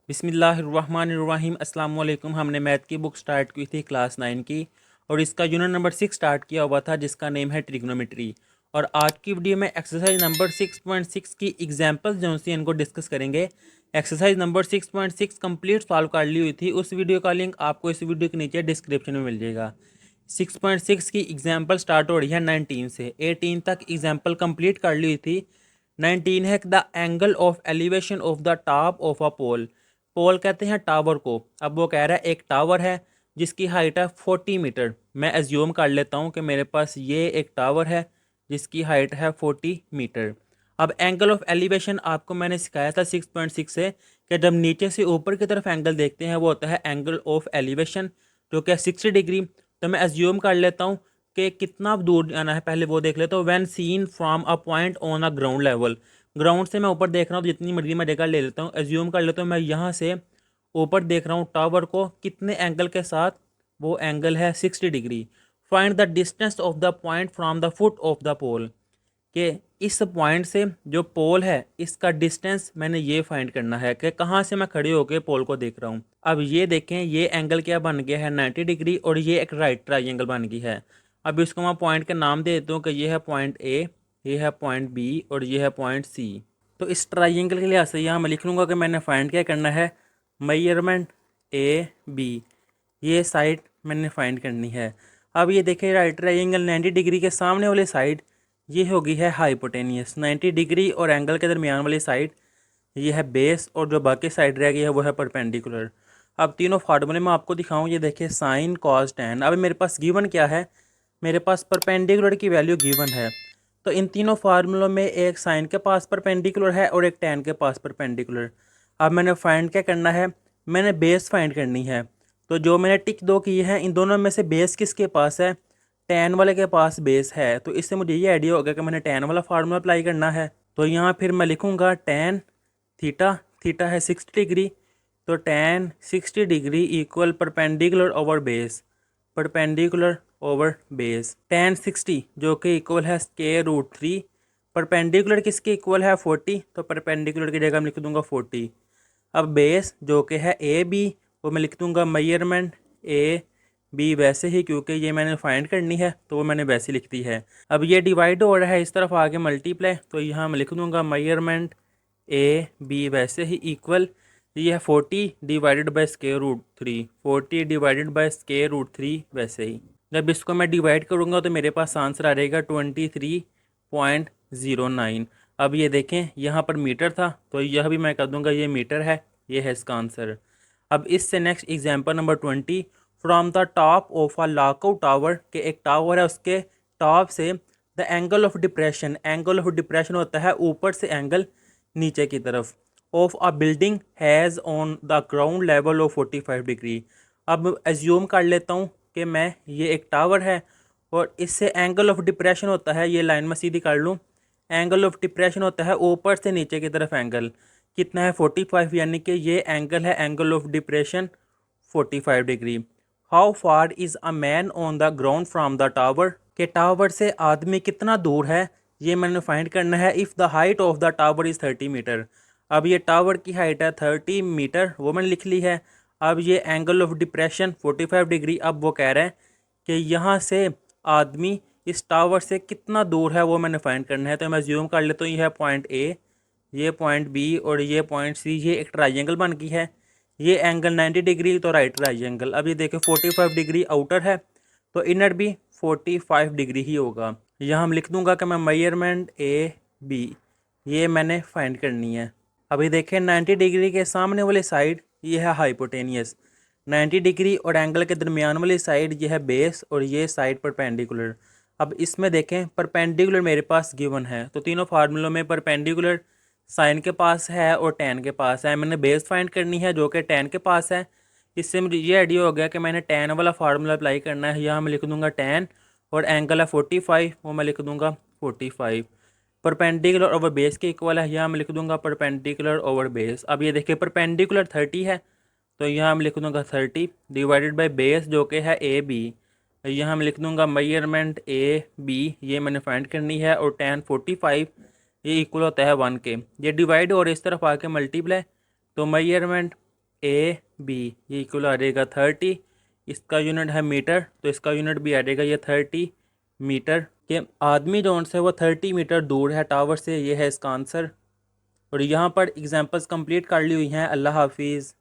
बिस्मिल्लाहिर्रहमानिर्रहीम अस्सलाम वालेकुम। हमने मैथ की बुक स्टार्ट की थी क्लास 9 की और इसका यूनिट नंबर 6 स्टार्ट किया हुआ था जिसका नेम है ट्रिग्नोमेट्री। और आज की वीडियो में एक्सरसाइज नंबर 6.6 की एग्जांपल्स जो सी इनको डिस्कस करेंगे। एक्सरसाइज नंबर 6.6 कंप्लीट सॉल्व कर ली हुई थी, उस वीडियो का लिंक आपको इस वीडियो के नीचे डिस्क्रिप्शन में मिल जाएगा। 6.6 की एग्जाम्पल स्टार्ट हो रही है 19 से 18 तक एग्जाम्पल कंप्लीट कर ली हुई थी। 19 है the angle of elevation of the top of a pole. Pole कहते हैं टावर को। अब वो कह रहा है एक टावर है जिसकी हाइट है 40 मीटर। मैं एज्यूम कर लेता हूँ कि मेरे पास ये एक टावर है जिसकी हाइट है 40 मीटर। अब एंगल ऑफ एलिवेशन आपको मैंने सिखाया था 6.6 से कि जब नीचे से ऊपर की तरफ एंगल देखते हैं वो होता है एंगल ऑफ एलिवेशन जो कि 60 डिग्री। तो मैं एज्यूम कर लेता हूँ कि कितना दूर जाना है, पहले वो देख लेता हूँ। When seen from a point on a ground level, ground से मैं ऊपर देख रहा हूँ तो जितनी मर्जी मैं जगह ले लेता हूँ। एज्यूम कर लेता हूँ मैं यहाँ से ऊपर देख रहा हूँ टावर को कितने एंगल के साथ, वो एंगल है 60 degree. Find the distance of the point from the foot of the pole, कि इस पॉइंट से जो पोल है इसका डिस्टेंस मैंने ये फाइंड करना है कि कहाँ से मैं खड़े होकर पोल को देख रहा हूँ। अब ये देखें ये एंगल क्या बन गया है 90 डिग्री और ये एक राइट ट्राइंगल बन गई है। अब इसको मैं पॉइंट के नाम दे देता हूँ कि ये है पॉइंट ए, ये है पॉइंट बी और ये है पॉइंट सी। तो इस ट्राइंगल के लिहाज से यहाँ मैं लिख लूँगा कि मैंने फाइंड क्या करना है, मेजरमेंट ए बी, ये साइड मैंने फाइंड करनी है। अब ये देखें राइट ट्राइंगल 90 डिग्री के सामने वाली साइड ये होगी है हाइपोटेनियस। 90 डिग्री और एंगल के दरमियान वाली साइड ये है बेस और जो बाकी साइड रह गई है वो है परपेंडिकुलर। अब तीनों फार्मूले में आपको दिखाऊं, ये देखिए साइन कॉस टेन। अब मेरे पास गिवन क्या है, मेरे पास परपेंडिकुलर की वैल्यू गिवन है। तो इन तीनों फार्मूलों में एक साइन के पास परपेंडिकुलर है और एक टेन के पास परपेंडिकुलर। अब मैंने फाइंड क्या करना है, मैंने बेस फाइंड करनी है। तो जो मैंने टिक दो की है इन दोनों में से बेस किसके पास है, टेन वाले के पास बेस है। तो इससे मुझे ये आइडिया हो गया कि मैंने टेन वाला फार्मूला अप्लाई करना है। तो यहाँ फिर मैं लिखूँगा टेन थीटा, थीटा है 60 डिग्री, तो ten 60 degree equal perpendicular over base, perpendicular over base ten 60 जो कि इक्वल है √3। परपेंडिकुलर किसके इक्वल है 40, तो परपेंडिकुलर की जगह मैं लिख दूंगा 40। अब बेस जो कि है ए बी, वो मैं लिख दूंगा मेजरमेंट ए बी वैसे ही, क्योंकि ये मैंने फाइंड करनी है तो वो मैंने वैसे लिख दी है। अब ये डिवाइड हो रहा है इस तरफ आगे मल्टीप्लाई, तो यहाँ मैं लिख दूंगा मेजरमेंट ए बी वैसे ही इक्वल, ये है 40 डिवाइडेड बाय √3, 40 डिवाइडेड बाय √3 वैसे ही। जब इसको मैं डिवाइड करूँगा तो मेरे पास आंसर आ जाएगा 23.09। अब ये देखें यहाँ पर मीटर था तो यह भी मैं कर दूँगा ये मीटर है, ये है इसका आंसर। अब इससे next example number 20, from the top of a lockout tower, के एक टावर है उसके टॉप से the angle of depression, angle of depression होता है ऊपर से एंगल नीचे की तरफ, of a building has on the ground level of 45 degree. अब एज्यूम कर लेता हूँ कि मैं ये एक टावर है और इससे एंगल ऑफ डिप्रेशन होता है, ये लाइन में सीधी कर लूँ, एंगल ऑफ डिप्रेशन होता है ऊपर से नीचे की तरफ एंगल कितना है 45, यानी कि ये एंगल है angle of depression 45 degree. How far is a man on the ground from the tower, के टावर से आदमी कितना दूर है ये मैंने फाइंड करना है। If the height of the tower is 30 metre, अब ये टावर की हाइट है 30 मीटर, वो मैंने लिख ली है। अब ये एंगल ऑफ डिप्रेशन 45 डिग्री, अब वो कह रहा है कि यहाँ से आदमी इस टावर से कितना दूर है वो मैंने फाइंड करना है। तो मैं ज्यूम कर लेता हूँ ये है पॉइंट ए, ये पॉइंट बी और ये पॉइंट सी, ये एक ट्राइंगल बन गई है। ये एंगल 90 डिग्री तो राइट ट्राइंगल। अब ये देखो 45 डिग्री आउटर है तो इनर भी 45 डिग्री ही होगा। यहाँ हम लिख दूंगा कि मैं मेजरमेंट ए बी ये मैंने फाइंड करनी है। अभी देखें 90 डिग्री के सामने वाली साइड ये है हाइपोटेनियस, 90 डिग्री और एंगल के दरमियान वाली साइड ये है बेस और ये साइड परपेंडिकुलर। अब इसमें देखें परपेंडिकुलर मेरे पास गिवन है तो तीनों फार्मूलों में परपेंडिकुलर साइन के पास है और टेन के पास है। मैंने बेस फाइंड करनी है जो कि टेन के पास है। इससे मुझे ये आइडिया हो गया कि मैंने टेन वाला फार्मूला अप्लाई करना है। यहाँ मैं लिख दूंगा टेन और एंगल है 45, वो मैं लिख दूंगा 45। परपेंडिकुलर ओवर बेस के इक्वल है, यहाँ मैं लिख दूंगा परपेंडिकुलर ओवर बेस। अब ये देखिए परपेंडिकुलर 30 है तो यहाँ मैं लिख दूंगा 30 डिवाइडेड बाय बेस जो कि है ए बी, यहाँ मैं लिख दूंगा मेजरमेंट ए बी ये मैंने फाइंड करनी है और टेन 45 ये इक्वल होता है 1 के। ये डिवाइड और इस तरफ आके मल्टीप्लाई, तो मेजरमेंट ए बी, ये इक्वल आ जाएगा 30। इसका यूनिट है मीटर, तो इसका यूनिट भी आ जाएगा ये 30 मीटर। के आदमी जोन से वो 30 मीटर दूर है टावर से, ये है इसका आंसर। और यहाँ पर एग्जांपल्स कंप्लीट कर ली हुई हैं। अल्लाह हाफिज़।